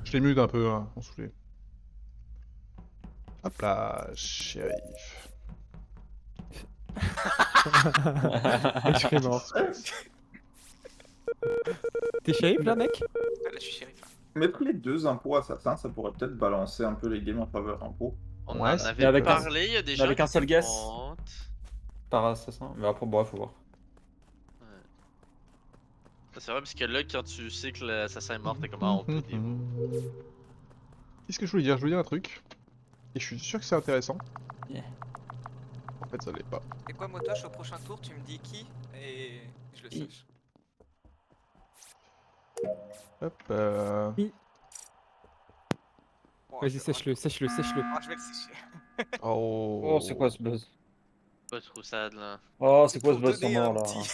Je les mute un peu, hein, on saoulait. Hop là, shérif. Et je serais mort. T'es shérif là, mec? Là, je suis shérif. Mettre les deux impôts assassins, ça pourrait peut-être balancer un peu les games en faveur impôts. On Ouais, en c'est avait avec un- parlé, il y a des mais gens avec un qui seul étaient guess. contre. Par assassin. Mais après, bon, faut voir. C'est vrai parce que là, quand tu sais que l'assassin est mort, t'es comment on peut dire. Qu'est-ce que je voulais dire? Je voulais dire un truc. Et je suis sûr que c'est intéressant. Yeah. En fait, ça l'est pas. Et quoi, Motoche, au prochain tour, tu me dis qui et je le sache. Hop, Bon, Vas-y, je- sèche-le, sèche-le, sèche-le. Ah, je vais le sécher. Oh. Oh, c'est quoi ce buzz? Pas trop sad là. Oh, c'est quoi ce Pour buzz sur donner moi un là? petit-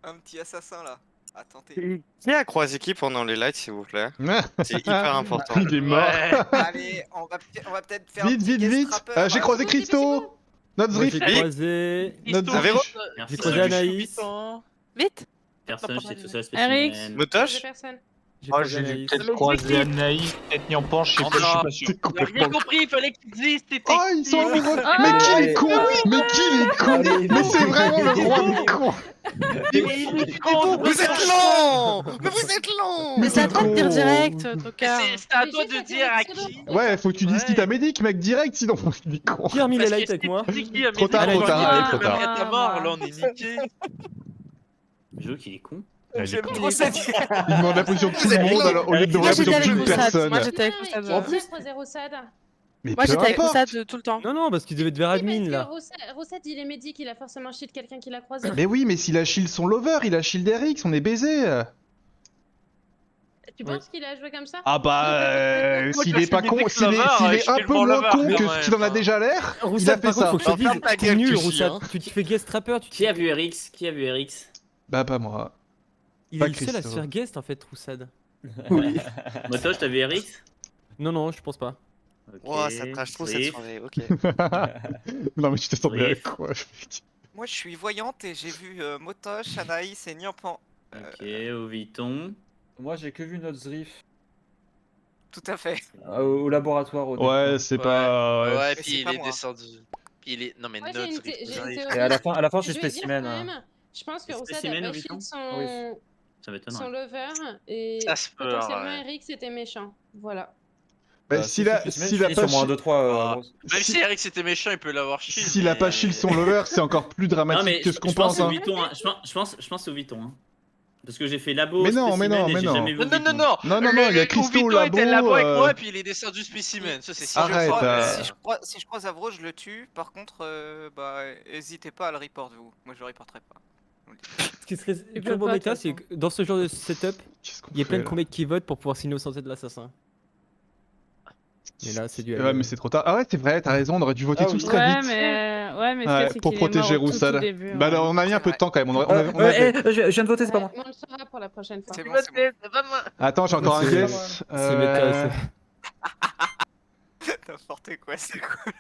un petit assassin là. À tenter. Qui a croisé qui pendant les lights, s'il vous plaît? C'est hyper important. Il est mort. Ouais. Allez, on va peut-être faire Vite, un petit vite, guest vite. rappeur, J'ai hein. croisé Christo. Notre Moi, Zrift. j'ai croisé. Notre Christo, Zéro. Zrift. merci, J'ai croisé Choupi, Anaïs. Choupiton. Vite. Personne, j'étais tout seul Eric. spécimen. Motoche? Personne. J'ai Oh, croisé j'ai dû Anaïs. peut-être croiser Anaïs, peut-être Nyampan, je sais pas, je suis pas sûr. C'est J'ai complètement. rien compris, il fallait que tu dises t'étais. Oh, ils sont amoureux. Ah, Mais qui allez, est con? Mais qui est con? Allez, Mais c'est vraiment le roi des cons. Vous êtes lent! Mais vous êtes lent! Mais c'est à toi de dire direct, Tocard. C'est à toi de dire à qui. Ouais, faut que tu dises qui t'a médic, mec, direct, sinon il est con. Qui a remis les Parce que lights avec si moi? tu dis qui a Trop mis tard, des trop lights, tard, après trop tard. ta mort, là on est niqué. J'avoue qu'il est con. J'aime trop cette Il demande la position de tout le monde alors, au lieu de demander Moi la position j'étais de avec une Roussade. personne. Moi j'étais avec Roussade. En plus- Mais Moi peu j'étais avec importe. Roussade tout le temps. Non, non, parce qu'il devait être vers admin là. Roussette, il est médic, il a forcément shield quelqu'un qui l'a croisé. Mais oui, mais s'il a shield son lover, il a shield Erix, on est baisé. Tu penses qu'il a joué comme ça? Ah bah, s'il est pas con, s'il est un peu moins con que ce qu'il en a déjà l'air, il a Roussade, fait par contre, ça. faut que je te Ferme ta dise, t'es gueule, nul, tu chien. Roussade. Tu te fais guest rapper, tu Qui a vu RX? Qui a vu RX? Bah pas moi. Il Pas est le seul à se Christo. faire guest en fait, Roussade. Motoche, t'as vu RX? Non, non, je pense pas. Ok. Ouah, ça crache trop cette Swift. soirée, ok. Non mais tu t'es tombé Oui. avec quoi? Moi je suis voyante et j'ai vu Motoche, Anaïs et Nyampan. Ok, Oviton. Moi, j'ai que vu notre Zrift Tout à fait. au laboratoire. Au Ouais, début. c'est pas... Ouais, Mais puis c'est il pas est moi. descendu. Puis il est. Non mais Moi, notre j'ai une Rift, théorie. Et à la fin, je suis Je vais dire spécimen. quand hein. même, je pense que Le Roussette a spécimen, pas Oviton shield son Ça m'étonnerait. lover et Ça se peut, potentiellement ouais. Eric était méchant. Voilà. Bah, Si, s'il a spécimen, pas sur moi, shield- 2-3. Ah. Rose. Même si Eric c'était méchant, il peut l'avoir shield. S'il a pas shield son lover, c'est encore plus Non, dramatique mais que ce qu'on je pense pense. au Hein. Viton. Hein. Je pense au Viton. Hein. Parce que j'ai fait labo. Mais non, spécimen, mais non, et mais j'ai non. jamais vu Non, non, non, Viton. non! Non, non, non, il y a Christo au labo, était labo avec moi, puis il est descendu spécimen. Ça, c'est sûr. Arrête, Si je croise Avro, je le tue. Par contre, bah, hésitez pas à le report vous. Moi je le reporterai pas. Je vous le dis. Ce qui serait peux très beau pas, méta, de toute c'est que dans ce genre de setup, Qu'est-ce qu'on il y a plein de fait, là comètes qui votent pour pouvoir s'innocenter de l'assassin. Mais là, c'est du Ouais, mais c'est trop tard. Ah ouais, c'est vrai, t'as raison, on aurait dû voter Ah tous oui. très Ouais, vite. mais le Ouais, truc, c'est pour qu'il est mort protéger au tout Roussade. début, Bah ouais. alors, on a mis un peu de temps quand même. On avait- Je viens de voter, c'est pas moi. Mais on le saura pour la prochaine fois. C'est bon, c'est bon. C'est pas moi! Attends, j'ai encore un C'est- guess. C'est méta, N'importe quoi, c'est cool.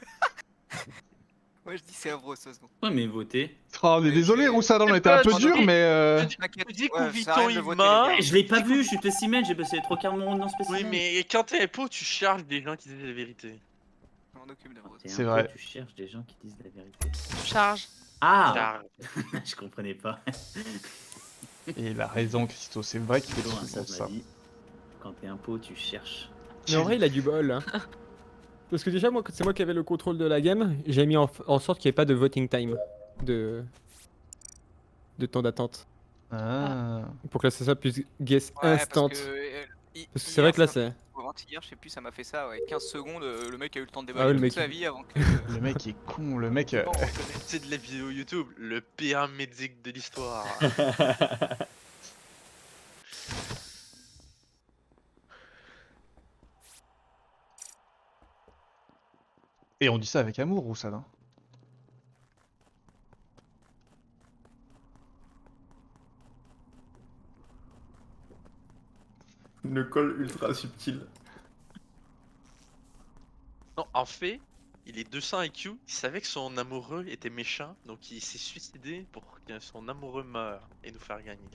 Moi je dis c'est Avro, ça se bon. Ouais, mais voter. Oh, on est désolé, Roussade, on était un peu dur, mais... T'inquiète, Tu dis ouais, qu'Ouviton, ça sert à rien de il voter, meurt. les gars. Je l'ai pas vu, je suis spécimen, j'ai passé les 3 quarts de mon round dans spécimen. Oui, mais quand t'es impo, tu charges des gens qui disent la vérité. Je m'en occupe d'Avro. C'est vrai. Tu cherches des gens qui disent la vérité. Charge. Ah Charge. Je comprenais pas. Et il a raison, Christo, c'est vrai qu'il fait Plutôt, souvent ça ça. m'a dit. Quand t'es impo, tu cherches. Mais en vrai, il a du bol. Hein. Parce que déjà, moi, c'est moi qui avais le contrôle de la game. J'ai mis en sorte qu'il n'y ait pas de voting time. De temps d'attente. Ah. Pour que l'assassin puisse guess Ouais, instant. Parce Parce que c'est vrai que là, c'est. Hier, je sais plus, ça m'a fait ça, ouais. 15 secondes, le mec a eu le temps de Ah ouais, déballer le toute mec, sa il- vie avant que. Le mec est con, le mec... Bon, C'est de la vidéo YouTube, le pire médic de l'histoire. Et on dit ça avec amour, Roussade. Hein. Une colle ultra subtile. Non, en fait, il est 200 IQ, il savait que son amoureux était méchant, donc il s'est suicidé pour que son amoureux meure et nous faire gagner.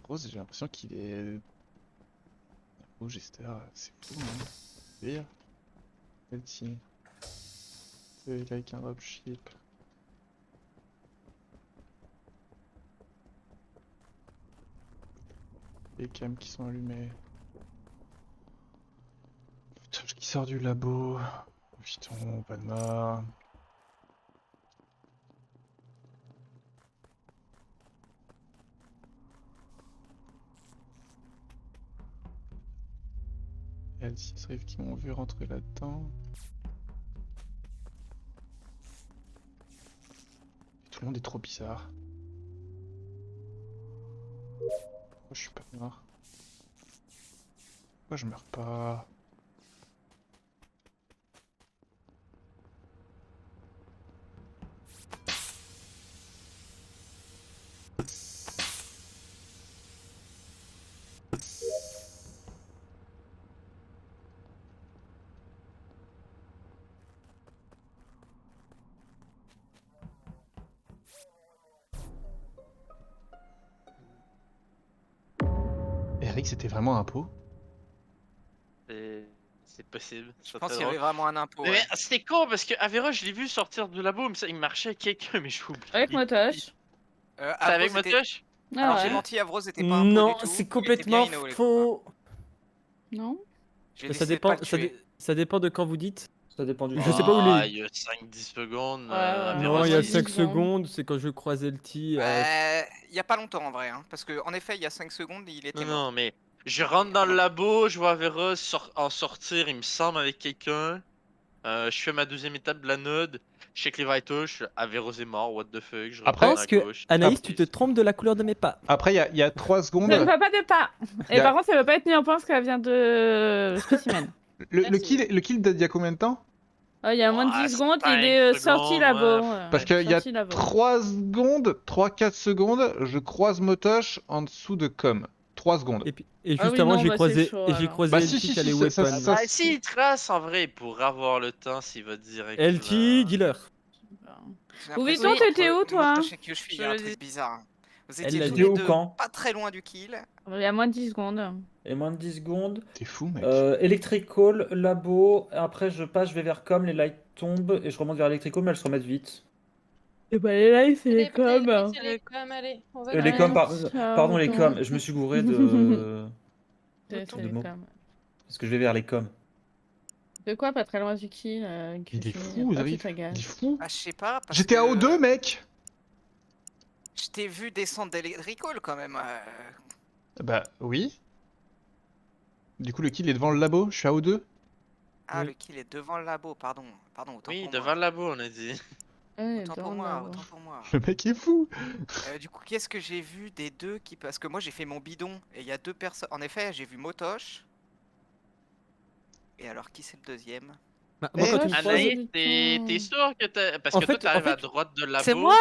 Rose, j'ai l'impression qu'il est... Oh, Jester, c'est fou, hein. Pire. Melty. Il est avec un dropship. Les cams qui sont allumés. Touch qui sort du labo. Putain, pas de mort. Il y a le 6 rives qui m'ont vu rentrer là-dedans. Tout le monde est trop bizarre. Pourquoi je suis pas mort? Pourquoi je meurs pas? Eric, c'était vraiment un pot? C'est possible. Je pense qu'il y avait vraiment un impôt. Mais Ouais. c'était con parce que Avera, je l'ai vu sortir du labo, mais il marchait avec quelqu'un, mais je oublie. Avec Motosh. C'est avec Avros était- Motosh? Alors Ah j'ai ouais. menti, Avros était pas un pot Non, du tout. c'est il complètement était bien Ino, les faux. Non. J'ai Ça décidé de pas dépend, le ça, tuer. ça dépend de quand vous dites. Ça dépend du Je sais pas où Ah, il est. il y a 5-10 secondes. Ouais, Avera, Non, il y a ouais, 5 10 secondes, c'est quand je croisais le T. Il y a pas longtemps en vrai, hein, parce que en effet il y a 5 secondes il était Non, mort. non, mais je rentre dans le labo, je vois Avera en sortir, il me semble, avec quelqu'un. Je fais ma deuxième étape de la node, je check les vitals, je Averos est mort, what the fuck, je Après, retourne Pense à que, gauche. Anaïs, tu te trompes de la couleur de mes pas. Après, il y a 3 secondes. Ça ne va pas de pas. Et Y a- par contre, ça va pas être mis en point parce qu'elle vient de spécimen. Le kill date d'il y a combien de temps? Il y a moins de 10 Ouais, secondes, il 5 est sorti secondes, labo. ouais. Parce qu'il y a sorti labo. 3 secondes, 3-4 secondes, je croise Motosh en dessous de com. 3 secondes. Et, et Ah juste oui, avant, non, j'ai bah, croisé, c'est chaud, et j'ai alors. croisé Bah, LT si, qui allait ça- weapon. ça- Ah, s'il trace en vrai, pour avoir le temps, s'il va direct. LT, dealer. J'ai Ou l'impression Vuitton, qu'entre t'étais où, toi Motosh et Kyoshi, il y a un truc bizarre. Vous Elle étiez l'a tous dit. les Où, deux quand pas très loin du kill. Il y a moins de 10 secondes. Et moins de 10 secondes. T'es fou, mec. Electrical, labo. Après, je passe, je vais vers com. Les lights tombent. Et je remonte vers Electrical, mais elles se remettent vite. Et bah, les lives, c'est les Les coms. c'est les coms, allez. On va Les dans- coms, ciao, pardon, les autant. coms. Je me suis gouré de. C'est de les mots. coms. Parce que je vais vers les coms. De quoi, pas très loin du kill. Il est fou, Zerif. Il est fou. Ah je sais pas. parce J'étais à que O2, mec. Je t'ai vu descendre d'Electrical quand même. Bah, oui. Du coup, le kill est devant le labo, je suis à O2. Ah Oui. le kill est devant le labo, pardon. Pardon, autant Oui, pour devant moi. le labo, on a dit. Autant pour moi, autant pour moi. Le mec est fou. Du coup, qu'est-ce que j'ai vu des deux qui... Parce que moi, j'ai fait mon bidon, et il y a 2 personnes... En effet, j'ai vu Motosh. Et alors, qui c'est le deuxième? Bah, moi, quand tu me croises- Anaïs, t'es sûr que t'as. Parce En que toi, fait- t'arrives en à fait- droite de labo. C'est moi,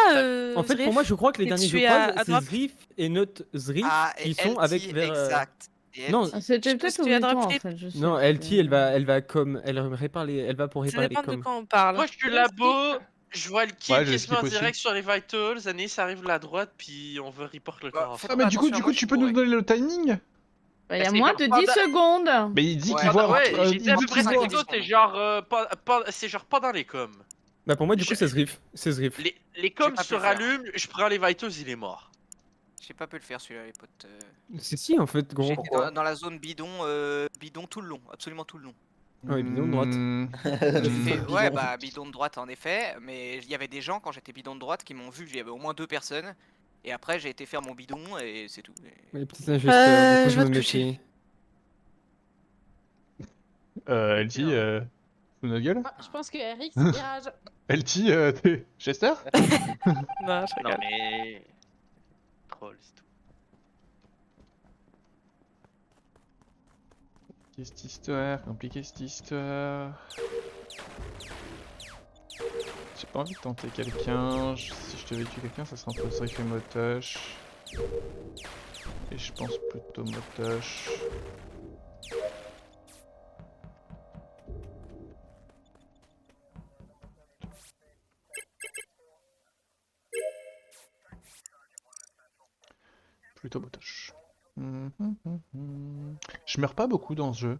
En fait, pour moi, je crois que les Et derniers tu je es à croise, c'est droite. Zrif et notre Zrif Ah, et qui sont LT, avec vers. exact. Et Non, LT. C'était Je peut-être pense au que tu as Vuitton, en dropship. fait. Je sais non, plus. LT, elle va comme, elle répare les, elle va pour Ça réparer les dépend de coms. quand on parle. Moi, je suis labo, je vois le kill Ouais, je quasiment en skip aussi. direct sur les vitals. Anaïs arrive de la droite, puis on veut report le Bah, corps. faites Ah, mais du coup, attention, moi, je tu suis peux nous bourré. donner le timing? Bah, il y a C'est moins genre de pas 10 da- secondes. Mais il dit Ouais, qu'il bah, voit. Ouais, il j'étais à dit peu près qu'il 5 voit. secondes, c'est genre c'est genre pas dans les coms. Bah pour moi, du coup, Je- c'est Zrif. C'est Zrif. Les coms pas se pu le faire. rallument, je prends les vitals, il est mort. J'ai pas pu le faire celui-là, les potes. Si, en fait, gros. J'étais dans la zone bidon, bidon tout le long, absolument tout le long. Ouais, bidon de droite. J'ai fait- Bidon. ouais, bah bidon de droite en effet, mais il y avait des gens quand j'étais bidon de droite qui m'ont vu, il y avait au moins 2 personnes. Et après, j'ai été faire mon bidon et c'est tout. Et- Les petits ingesteurs, du coup, je je vais me te toucher. méfie. Elle dit. Sous notre gueule? Ah, je pense que Eric, c'est virage. Elle dit. T'es Chester? Non, je Non rigole. mais. Troll, c'est tout. Qu'est-ce cette histoire? Compliqué cette histoire. J'ai pas envie de tenter quelqu'un. Si je devais tuer quelqu'un, ça serait entre Zrif et Motosh. Et je pense plutôt Motosh. Plutôt Motosh. Je meurs pas beaucoup dans ce jeu.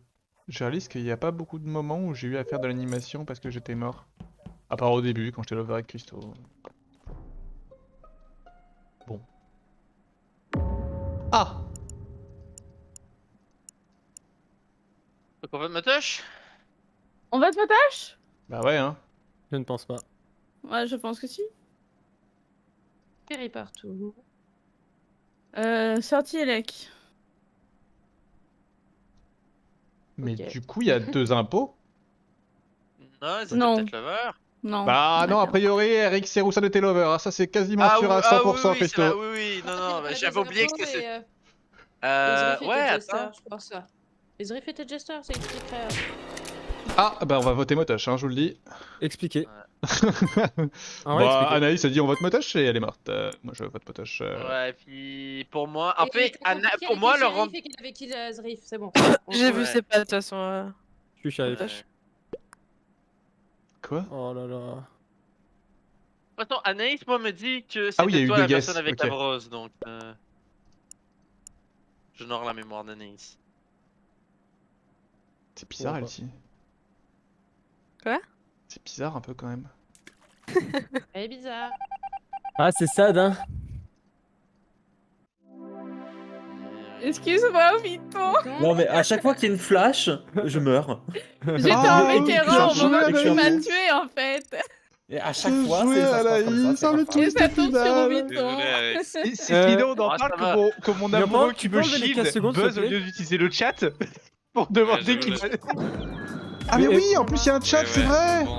Je réalise qu'il n'y a pas beaucoup de moments où j'ai eu à faire de l'animation parce que j'étais mort. À part au début, quand j'étais l'over avec Christo. Bon. Ah! Donc on va me touche. On va te potage? Bah ouais, hein. Je ne pense pas. Ouais, je pense que si. Péri partout. Sortie Elec. Mais Ok. du coup, il y a 2 impôts. Non, c'était Non. peut-être lover. Non. Bah non, a D'accord. priori, Eric Seroussa était lover. Ah, ça, c'est quasiment sûr à 100%, oui, Christo. c'est vrai, oui, non, non, bah, j'avais oublié que c'était. Ouais, attends. Je pense ça. Les Zrif étaient Jester, ça expliquerait. Ah, bah on va voter Motoche, hein, je vous le dis. Expliquez. Bah, Anaïs a dit on vote Motoche et elle est morte. Moi, je vote Motoche. Ouais, puis pour moi, en fait, pour moi, le rendre. Il avait kill Zrif, c'est bon. J'ai vu Ouais. ses pas de toute façon. Je suis shérif. Quoi? Oh là là. De toute façon, Anaïs, moi, me dit que Ah oui, il y a c'était eu toi deux la guesses, personne avec ok. la brosse, donc. J'honore la mémoire d'Anaïs. C'est bizarre, Ouais, Elsie. Quoi? C'est bizarre un peu quand même. Elle est bizarre. Ah, c'est sad, hein. Excuse-moi, Viton. Non, mais à chaque fois qu'il y a une flash, je meurs. J'étais Ah, un vétéran au bien moment joué, où tu m'as Anaïs. tué en fait. Et à chaque Bien fois, joué, c'est ça se passe comme Anaïs, ça, le c'est twist Et ça du tombe sur final. Viton. Désolé, Alex. Sinon, on en Ah, parle ça va. que mon Viens amoureux pas, qui tu me peux enlever les shield 15 secondes, s'il te buzz au plaît lieu d'utiliser le chat pour demander Ouais, qu'il je- Ah mais Mais- oui, en plus il y a un chat, Ouais, c'est ouais, vrai. bon.